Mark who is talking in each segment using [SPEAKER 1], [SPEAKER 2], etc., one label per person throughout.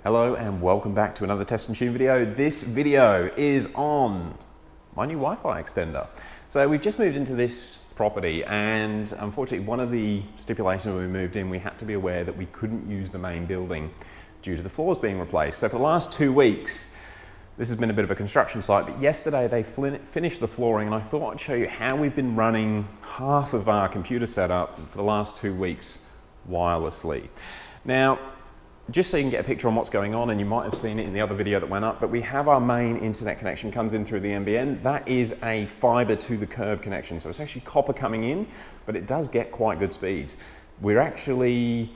[SPEAKER 1] Hello and welcome back to another Test and Tune video. This video is on my new Wi-Fi extender. So we've just moved into this property and unfortunately one of the stipulations when we moved in, we had to be aware that we couldn't use the main building due to the floors being replaced. So for the last 2 weeks, this has been a bit of a construction site, but yesterday they finished the flooring and I thought I'd show you how we've been running half of our computer setup for the last 2 weeks wirelessly. Now, just so you can get a picture on what's going on, and you might have seen it in the other video that went up, but we have our main internet connection comes in through the NBN. That is a fiber to the curb connection. So it's actually copper coming in, but it does get quite good speeds. We're actually,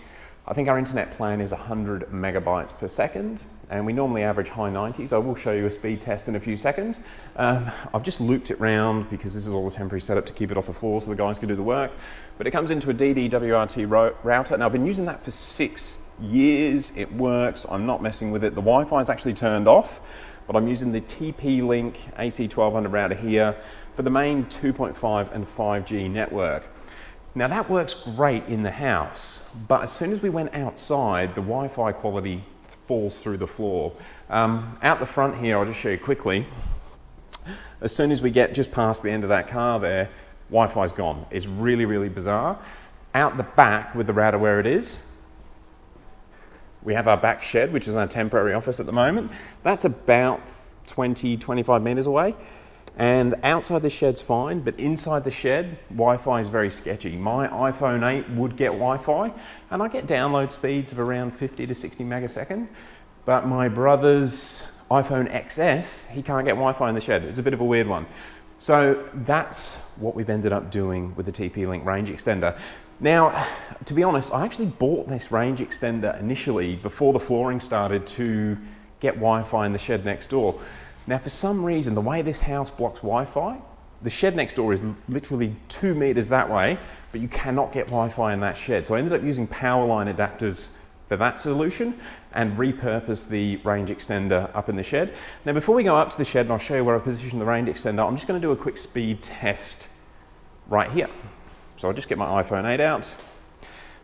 [SPEAKER 1] I think our internet plan is 100 megabytes per second, and we normally average high 90s. I will show you a speed test in a few seconds. I've just looped it round because this is all the temporary setup to keep it off the floor so the guys can do the work. But it comes into a DD-WRT router. Now I've been using that for 6 years. It works. I'm not messing with it. The Wi-Fi is actually turned off, but I'm using the TP-Link AC1200 router here for the main 2.5 and 5G network. Now that works great in the house, but as soon as we went outside, the Wi-Fi quality falls through the floor. Out the front here, I'll just show you quickly. As soon as we get just past the end of that car there, Wi-Fi's gone. It's really, really bizarre. Out the back with the router where it is, we have our back shed, which is our temporary office at the moment. That's about 20, 25 meters away. And outside the shed's fine, but inside the shed, Wi-Fi is very sketchy. My iPhone 8 would get Wi-Fi, and I get download speeds of around 50 to 60 megasecond. But my brother's iPhone XS, he can't get Wi-Fi in the shed. It's a bit of a weird one. So that's what we've ended up doing with the TP-Link range extender. Now, to be honest, I actually bought this range extender initially before the flooring started to get Wi-Fi in the shed next door. Now, for some reason, the way this house blocks Wi-Fi, the shed next door is literally 2 meters that way, but you cannot get Wi-Fi in that shed. So I ended up using power line adapters for that solution and repurposed the range extender up in the shed. Now, before we go up to the shed, and I'll show you where I positioned the range extender, I'm just going to do a quick speed test right here. So I'll just get my iPhone 8 out.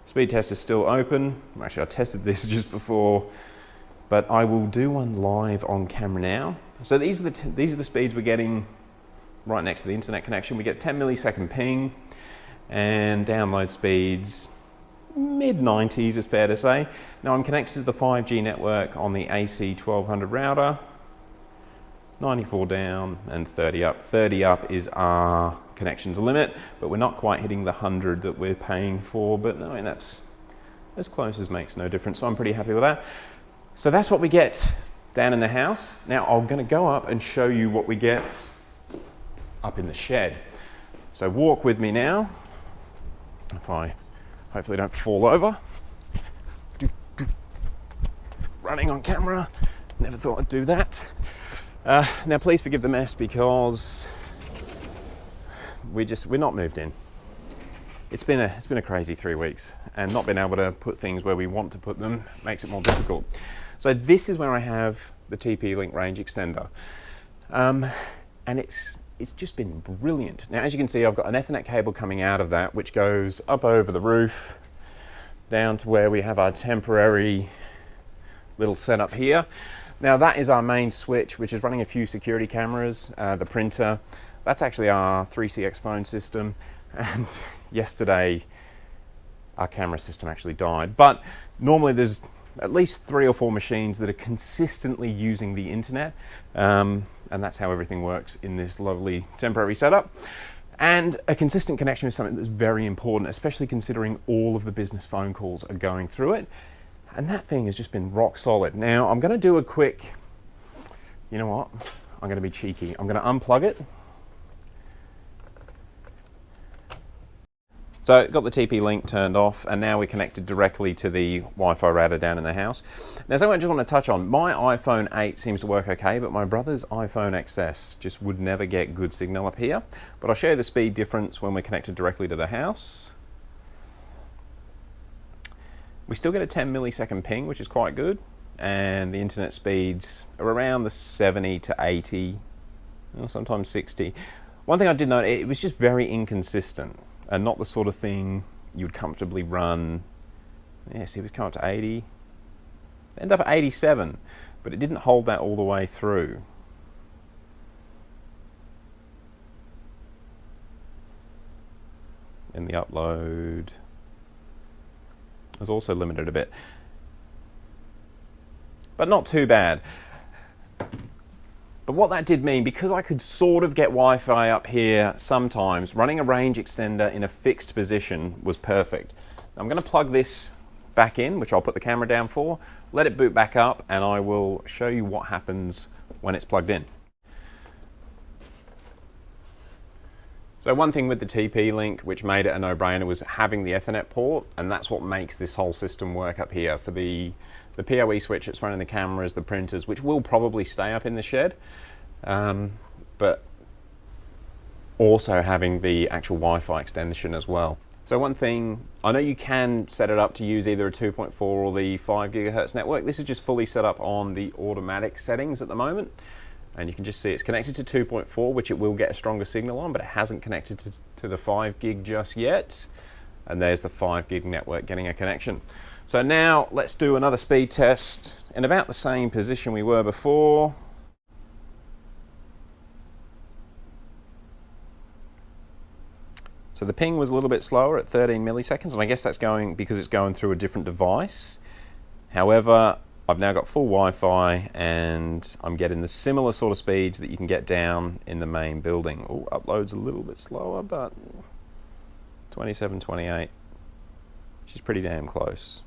[SPEAKER 1] Speed test is still open. Actually, I tested this just before, but I will do one live on camera now. So these are the speeds we're getting right next to the internet connection. We get 10 millisecond ping and download speeds mid 90s is fair to say. Now I'm connected to the 5G network on the AC1200 router. 94 down and 30 up. 30 up is our connections limit, but we're not quite hitting the 100 that we're paying for, but no, that's as close as makes no difference, so I'm pretty happy with that. So that's what we get down in the house. Now I'm going to go up and show you what we get up in the shed. So walk with me now, if I hopefully don't fall over. Running on camera, never thought I'd do that. Now please forgive the mess because we're not moved in. It's been a crazy 3 weeks, and not being able to put things where we want to put them makes it more difficult. So this is where I have the TP-Link range extender, and it's just been brilliant. Now as you can see, I've got an Ethernet cable coming out of that which goes up over the roof down to where we have our temporary little setup here. Now that is our main switch, which is running a few security cameras, the printer. That's actually our 3CX phone system, and yesterday our camera system actually died. But normally there's at least 3 or 4 machines that are consistently using the internet, and that's how everything works in this lovely temporary setup. And a consistent connection is something that's very important, especially considering all of the business phone calls are going through it. And that thing has just been rock solid. Now I'm going to do a quick, you know what, I'm going to be cheeky. I'm going to unplug it. So got the TP-Link turned off, and now we're connected directly to the Wi-Fi router down in the house. Now something I just want to touch on, my iPhone 8 seems to work okay, but my brother's iPhone XS just would never get good signal up here. But I'll show you the speed difference when we're connected directly to the house. We still get a 10 millisecond ping, which is quite good, and the internet speeds are around the 70 to 80, or sometimes 60. One thing I did note, it was just very inconsistent, and not the sort of thing you would comfortably run. Yeah, see, we've come up to 80, Ended up at 87, but it didn't hold that all the way through. And the upload was also limited a bit, but not too bad. But what that did mean, because I could sort of get Wi-Fi up here sometimes, running a range extender in a fixed position was perfect. I'm going to plug this back in, which I'll put the camera down for, let it boot back up, and I will show you what happens when it's plugged in. So one thing with the TP-Link, which made it a no-brainer, was having the Ethernet port, and that's what makes this whole system work up here. For the PoE switch that's running the cameras, the printers, which will probably stay up in the shed, but also having the actual Wi-Fi extension as well. So one thing, I know you can set it up to use either a 2.4 or the 5 gigahertz network. This is just fully set up on the automatic settings at the moment. And you can just see it's connected to 2.4, which it will get a stronger signal on, but it hasn't connected to the 5 gig just yet. And there's the 5 gig network getting a connection. So now let's do another speed test in about the same position we were before. So the ping was a little bit slower at 13 milliseconds, and I guess that's going because it's going through a different device. However, I've now got full Wi-Fi and I'm getting the similar sort of speeds that you can get down in the main building. Oh, upload's a little bit slower, but 27, 28, which is pretty damn close.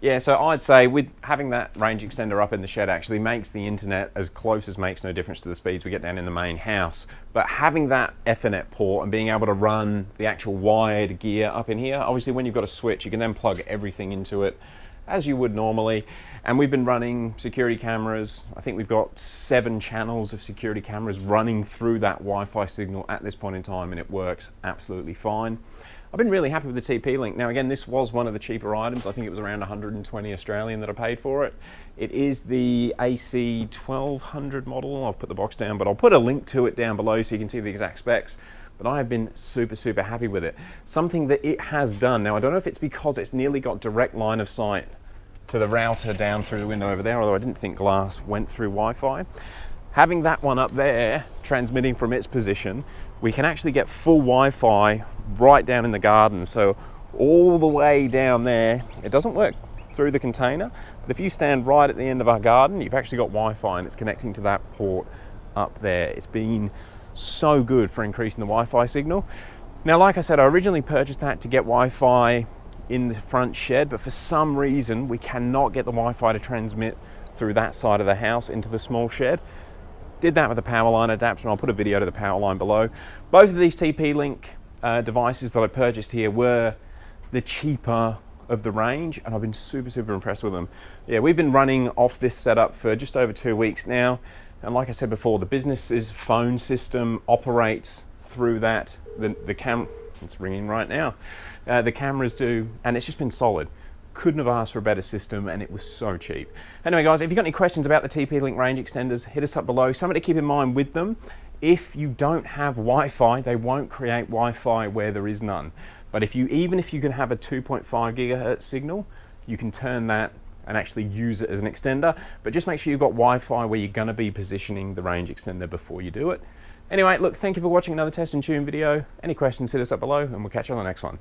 [SPEAKER 1] Yeah, so I'd say with having that range extender up in the shed actually makes the internet as close as makes no difference to the speeds we get down in the main house. But having that Ethernet port and being able to run the actual wired gear up in here, obviously when you've got a switch, you can then plug everything into it as you would normally. And we've been running security cameras. I think we've got 7 channels of security cameras running through that Wi-Fi signal at this point in time, and it works absolutely fine. I've been really happy with the TP-Link. Now again, this was one of the cheaper items. I think it was around 120 Australian that I paid for it. It is the AC 1200 model. I'll put the box down, but I'll put a link to it down below so you can see the exact specs. But I have been super, super happy with it. Something that it has done, now I don't know if it's because it's nearly got direct line of sight to the router down through the window over there, although I didn't think glass went through Wi-Fi. Having that one up there, transmitting from its position, we can actually get full Wi-Fi right down in the garden. So all the way down there, it doesn't work through the container, but if you stand right at the end of our garden, you've actually got Wi-Fi and it's connecting to that port up there. It's been so good for increasing the Wi-Fi signal. Now, like I said, I originally purchased that to get Wi-Fi in the front shed, but for some reason, we cannot get the Wi-Fi to transmit through that side of the house into the small shed. Did that with the power line adapter, and I'll put a video to the power line below. Both of these TP-Link devices that I purchased here were the cheaper of the range, and I've been super, super impressed with them. Yeah, we've been running off this setup for just over 2 weeks now, and like I said before, the business's phone system operates through that. The cam, it's ringing right now. The cameras do, and it's just been solid. Couldn't have asked for a better system, and it was so cheap. Anyway guys, if you've got any questions about the TP-Link range extenders, hit us up below. Something to keep in mind with them, if you don't have Wi-Fi, they won't create Wi-Fi where there is none. But even if you can have a 2.5 gigahertz signal, you can turn that and actually use it as an extender. But just make sure you've got Wi-Fi where you're going to be positioning the range extender before you do it. Anyway, look, thank you for watching another test and tune video. Any questions, hit us up below, and we'll catch you on the next one.